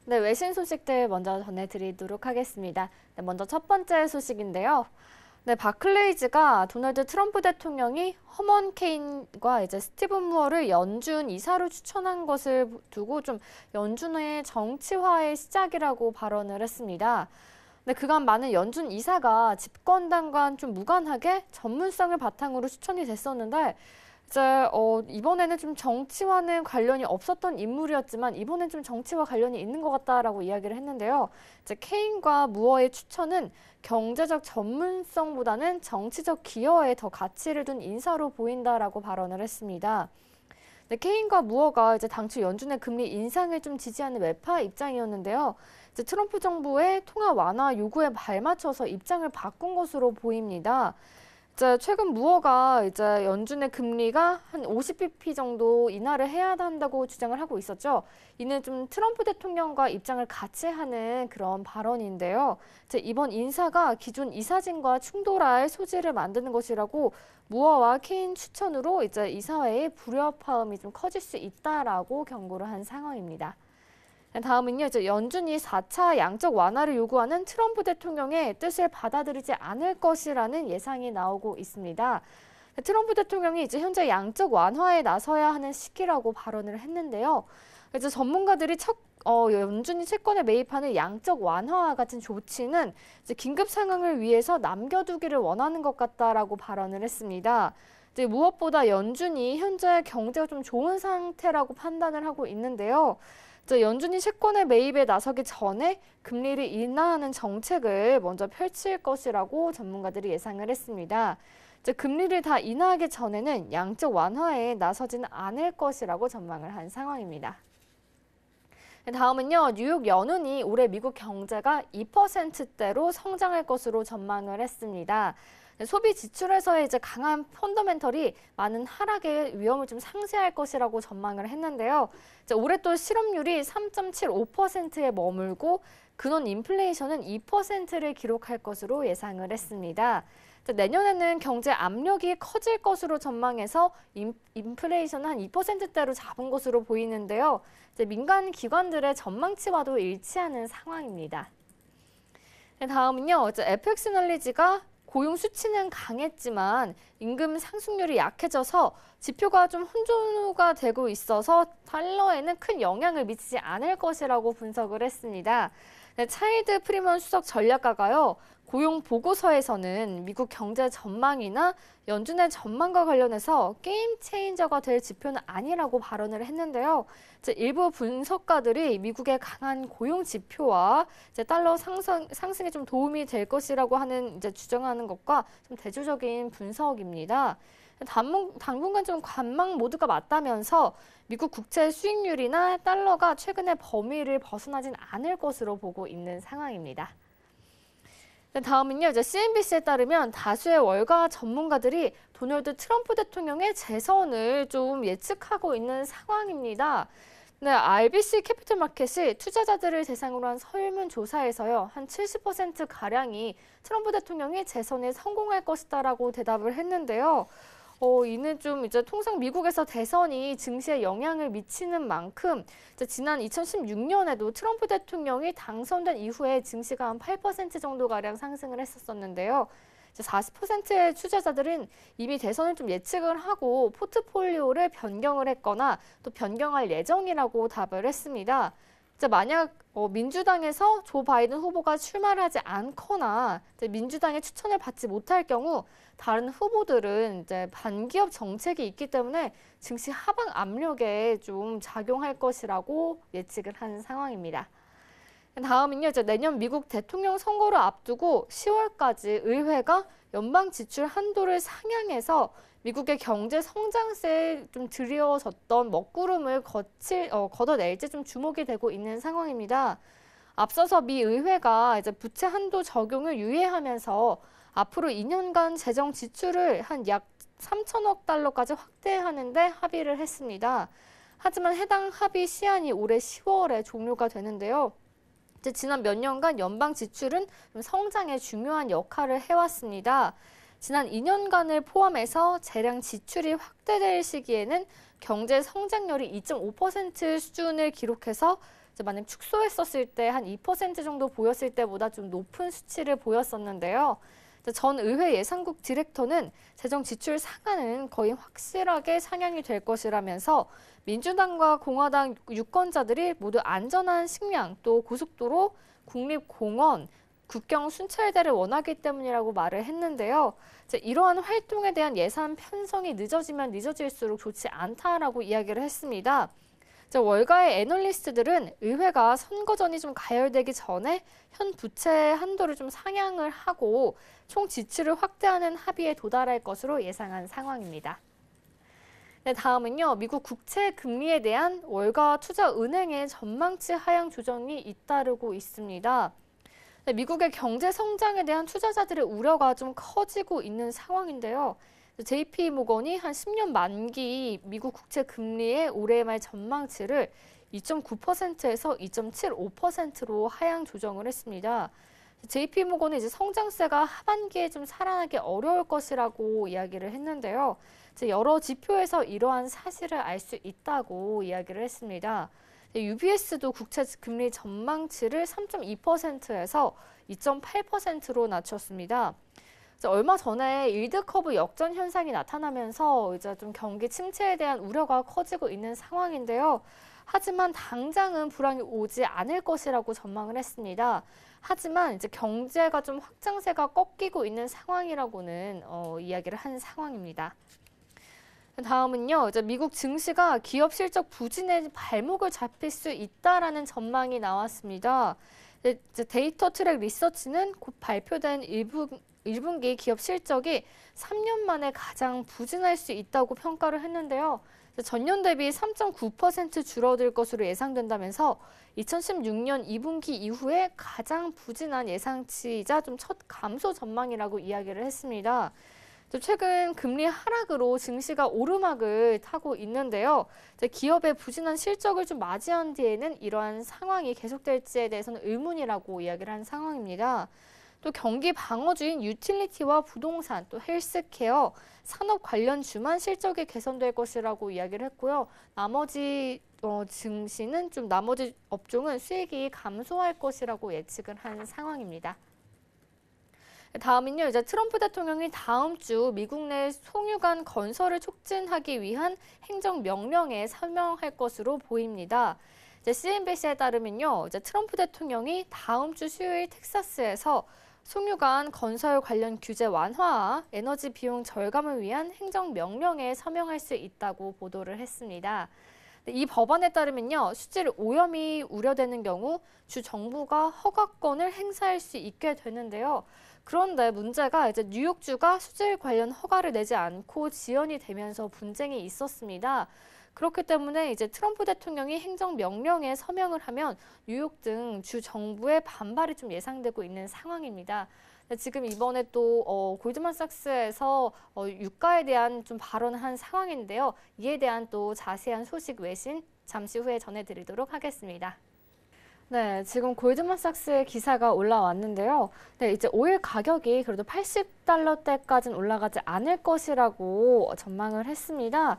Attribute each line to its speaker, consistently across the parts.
Speaker 1: 네, 외신 소식들 먼저 전해드리도록 하겠습니다. 네, 먼저 첫 번째 소식인데요. 네, 바클레이즈가 도널드 트럼프 대통령이 허먼 케인과 이제 스티븐 무어를 연준 이사로 추천한 것을 두고 좀 연준의 정치화의 시작이라고 발언을 했습니다. 네, 그간 많은 연준 이사가 집권당과 좀 무관하게 전문성을 바탕으로 추천이 됐었는데 이제 이번에는 좀 정치와는 관련이 없었던 인물이었지만 이번엔 좀 정치와 관련이 있는 것 같다라고 이야기를 했는데요. 이제 케인과 무어의 추천은 경제적 전문성보다는 정치적 기여에 더 가치를 둔 인사로 보인다라고 발언을 했습니다. 네, 케인과 무어가 이제 당초 연준의 금리 인상을 좀 지지하는 매파 입장이었는데요. 이제 트럼프 정부의 통화 완화 요구에 발맞춰서 입장을 바꾼 것으로 보입니다. 이제 최근 무어가 이제 연준의 금리가 한 50bp 정도 인하를 해야 한다고 주장을 하고 있었죠. 이는 좀 트럼프 대통령과 입장을 같이 하는 그런 발언인데요. 이제 이번 인사가 기존 이사진과 충돌할 소지를 만드는 것이라고 무어와 케인 추천으로 이제 이사회의 불협화음이 좀 커질 수 있다라고 경고를 한 상황입니다. 다음은요, 이제 연준이 4차 양적 완화를 요구하는 트럼프 대통령의 뜻을 받아들이지 않을 것이라는 예상이 나오고 있습니다. 트럼프 대통령이 이제 현재 양적 완화에 나서야 하는 시기라고 발언을 했는데요. 이제 전문가들이 연준이 채권에 매입하는 양적 완화와 같은 조치는 이제 긴급 상황을 위해서 남겨두기를 원하는 것 같다라고 발언을 했습니다. 이제 무엇보다 연준이 현재 경제가 좀 좋은 상태라고 판단을 하고 있는데요. 연준이 채권의 매입에 나서기 전에 금리를 인하하는 정책을 먼저 펼칠 것이라고 전문가들이 예상을 했습니다. 금리를 다 인하하기 전에는 양적 완화에 나서지는 않을 것이라고 전망을 한 상황입니다. 다음은요, 뉴욕 연은이 올해 미국 경제가 2%대로 성장할 것으로 전망을 했습니다. 소비 지출에서의 이제 강한 펀더멘털이 많은 하락의 위험을 좀 상쇄할 것이라고 전망을 했는데요. 올해 또 실업률이 3.75%에 머물고 근원 인플레이션은 2%를 기록할 것으로 예상을 했습니다. 내년에는 경제 압력이 커질 것으로 전망해서 인플레이션은 한 2%대로 잡은 것으로 보이는데요. 민간 기관들의 전망치와도 일치하는 상황입니다. 다음은요, FX널리지가 고용 수치는 강했지만 임금 상승률이 약해져서 지표가 좀 혼조가 되고 있어서 달러에는 큰 영향을 미치지 않을 것이라고 분석을 했습니다. 차일드 프리먼 수석 전략가가요, 고용 보고서에서는 미국 경제 전망이나 연준의 전망과 관련해서 게임 체인저가 될 지표는 아니라고 발언을 했는데요. 일부 분석가들이 미국의 강한 고용 지표와 달러 상승에 좀 도움이 될 것이라고 하는 주장하는 것과 좀 대조적인 분석입니다. 당분간 좀 관망 모드가 맞다면서 미국 국채 수익률이나 달러가 최근의 범위를 벗어나진 않을 것으로 보고 있는 상황입니다. 다음은요, CNBC에 따르면 다수의 월가 전문가들이 도널드 트럼프 대통령의 재선을 좀 예측하고 있는 상황입니다. 네, RBC 캐피털 마켓이 투자자들을 대상으로 한 설문조사에서요, 한 70%가량이 트럼프 대통령이 재선에 성공할 것이다라고 대답을 했는데요. 이는 좀 통상 미국에서 대선이 증시에 영향을 미치는 만큼 지난 2016년에도 트럼프 대통령이 당선된 이후에 증시가 한 8% 정도가량 상승을 했었는데요. 40%의 투자자들은 이미 대선을 좀 예측을 하고 포트폴리오를 변경을 했거나 또 변경할 예정이라고 답을 했습니다. 만약 민주당에서 조 바이든 후보가 출마를 하지 않거나 민주당의 추천을 받지 못할 경우 다른 후보들은 반기업 정책이 있기 때문에 증시 하방 압력에 좀 작용할 것이라고 예측을 한 상황입니다. 다음은요, 내년 미국 대통령 선거를 앞두고 10월까지 의회가 연방 지출 한도를 상향해서 미국의 경제 성장세에 좀 드리워졌던 먹구름을 걷어낼지 좀 주목이 되고 있는 상황입니다. 앞서서 미 의회가 부채 한도 적용을 유예하면서 앞으로 2년간 재정 지출을 한 약 3천억 달러까지 확대하는데 합의를 했습니다. 하지만 해당 합의 시한이 올해 10월에 종료가 되는데요. 지난 몇 년간 연방 지출은 성장에 중요한 역할을 해왔습니다. 지난 2년간을 포함해서 재량 지출이 확대될 시기에는 경제 성장률이 2.5% 수준을 기록해서 이제 만약 축소했었을 때 한 2% 정도 보였을 때보다 좀 높은 수치를 보였었는데요. 전 의회 예산국 디렉터는 재정 지출 상한은 거의 확실하게 상향이 될 것이라면서 민주당과 공화당 유권자들이 모두 안전한 식량, 또 고속도로, 국립공원, 국경 순찰대를 원하기 때문이라고 말을 했는데요. 이러한 활동에 대한 예산 편성이 늦어지면 늦어질수록 좋지 않다라고 이야기를 했습니다. 월가의 애널리스트들은 의회가 선거전이 좀 가열되기 전에 현 부채 한도를 좀 상향을 하고 총 지출을 확대하는 합의에 도달할 것으로 예상한 상황입니다. 네, 다음은요. 미국 국채 금리에 대한 월가 투자은행의 전망치 하향 조정이 잇따르고 있습니다. 네, 미국의 경제 성장에 대한 투자자들의 우려가 좀 커지고 있는 상황인데요. JP모건이 한 10년 만기 미국 국채 금리의 올해 말 전망치를 2.9%에서 2.75%로 하향 조정을 했습니다. JP모건은 이제 성장세가 하반기에 좀 살아나기 어려울 것이라고 이야기를 했는데요. 여러 지표에서 이러한 사실을 알 수 있다고 이야기를 했습니다. UBS도 국채 금리 전망치를 3.2%에서 2.8%로 낮췄습니다. 얼마 전에 일드 커브 역전 현상이 나타나면서 이제 좀 경기 침체에 대한 우려가 커지고 있는 상황인데요. 하지만 당장은 불황이 오지 않을 것이라고 전망을 했습니다. 하지만 이제 경제가 좀 확장세가 꺾이고 있는 상황이라고는 이야기를 한 상황입니다. 다음은요, 이제 미국 증시가 기업 실적 부진에 발목을 잡힐 수 있다라는 전망이 나왔습니다. 이제 데이터 트랙 리서치는 곧 발표된 1분기 기업 실적이 3년 만에 가장 부진할 수 있다고 평가를 했는데요. 전년 대비 3.9% 줄어들 것으로 예상된다면서 2016년 2분기 이후에 가장 부진한 예상치이자 좀 첫 감소 전망이라고 이야기를 했습니다. 최근 금리 하락으로 증시가 오르막을 타고 있는데요. 기업의 부진한 실적을 좀 맞이한 뒤에는 이러한 상황이 계속될지에 대해서는 의문이라고 이야기를 한 상황입니다. 또 경기 방어주인 유틸리티와 부동산, 또 헬스케어, 산업 관련주만 실적이 개선될 것이라고 이야기를 했고요. 나머지 증시는 좀 나머지 업종은 수익이 감소할 것이라고 예측을 한 상황입니다. 다음은요, 이제 트럼프 대통령이 다음 주 미국 내 송유관 건설을 촉진하기 위한 행정명령에 서명할 것으로 보입니다. CNBC에 따르면요, 이제 트럼프 대통령이 다음 주 수요일 텍사스에서 송유관 건설 관련 규제 완화와 에너지 비용 절감을 위한 행정명령에 서명할 수 있다고 보도를 했습니다. 이 법안에 따르면요, 수질 오염이 우려되는 경우 주 정부가 허가권을 행사할 수 있게 되는데요. 그런데 문제가 이제 뉴욕주가 수질 관련 허가를 내지 않고 지연이 되면서 분쟁이 있었습니다. 그렇기 때문에 이제 트럼프 대통령이 행정명령에 서명을 하면 뉴욕 등 주 정부의 반발이 좀 예상되고 있는 상황입니다. 지금 이번에 또 골드만삭스에서 유가에 대한 좀 발언을 한 상황인데요. 이에 대한 또 자세한 소식 외신 잠시 후에 전해드리도록 하겠습니다. 네, 지금 골드만삭스의 기사가 올라왔는데요. 네, 이제 오일 가격이 그래도 80달러대까지는 올라가지 않을 것이라고 전망을 했습니다.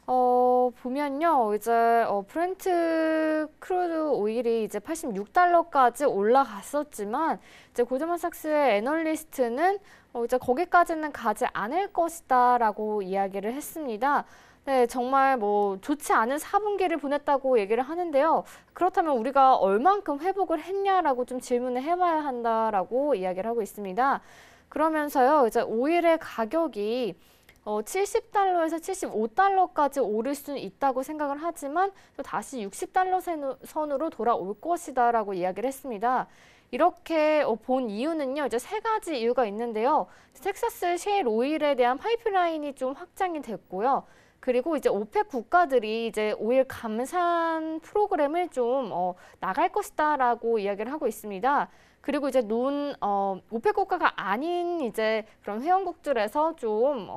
Speaker 1: 보면요, 이제 브렌트 크루드 오일이 이제 86달러까지 올라갔었지만 이제 골드만삭스의 애널리스트는 이제 거기까지는 가지 않을 것이다라고 이야기를 했습니다. 네, 정말 뭐 좋지 않은 4분기를 보냈다고 얘기를 하는데요. 그렇다면 우리가 얼만큼 회복을 했냐라고 좀 질문을 해봐야 한다라고 이야기를 하고 있습니다. 그러면서요, 이제 오일의 가격이 70달러에서 75달러까지 오를 수는 있다고 생각을 하지만 또 다시 60달러 선으로 돌아올 것이다라고 이야기를 했습니다. 이렇게 본 이유는요, 이제 세 가지 이유가 있는데요. 텍사스 셰일 오일에 대한 파이프라인이 좀 확장이 됐고요. 그리고 이제 오펙 국가들이 이제 오일 감산 프로그램을 좀 나갈 것이다라고 이야기를 하고 있습니다. 그리고 이제 오펙 국가가 아닌 이제 그런 회원국들에서 좀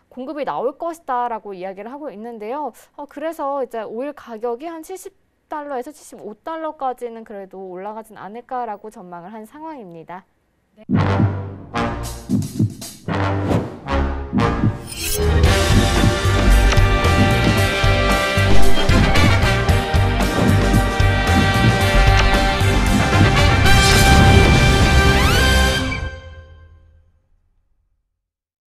Speaker 1: 공급이 나올 것이다라고 이야기를 하고 있는데요. 그래서 이제 오일 가격이 한 70달러에서 75달러까지는 그래도 올라가진 않을까라고 전망을 한 상황입니다. 네.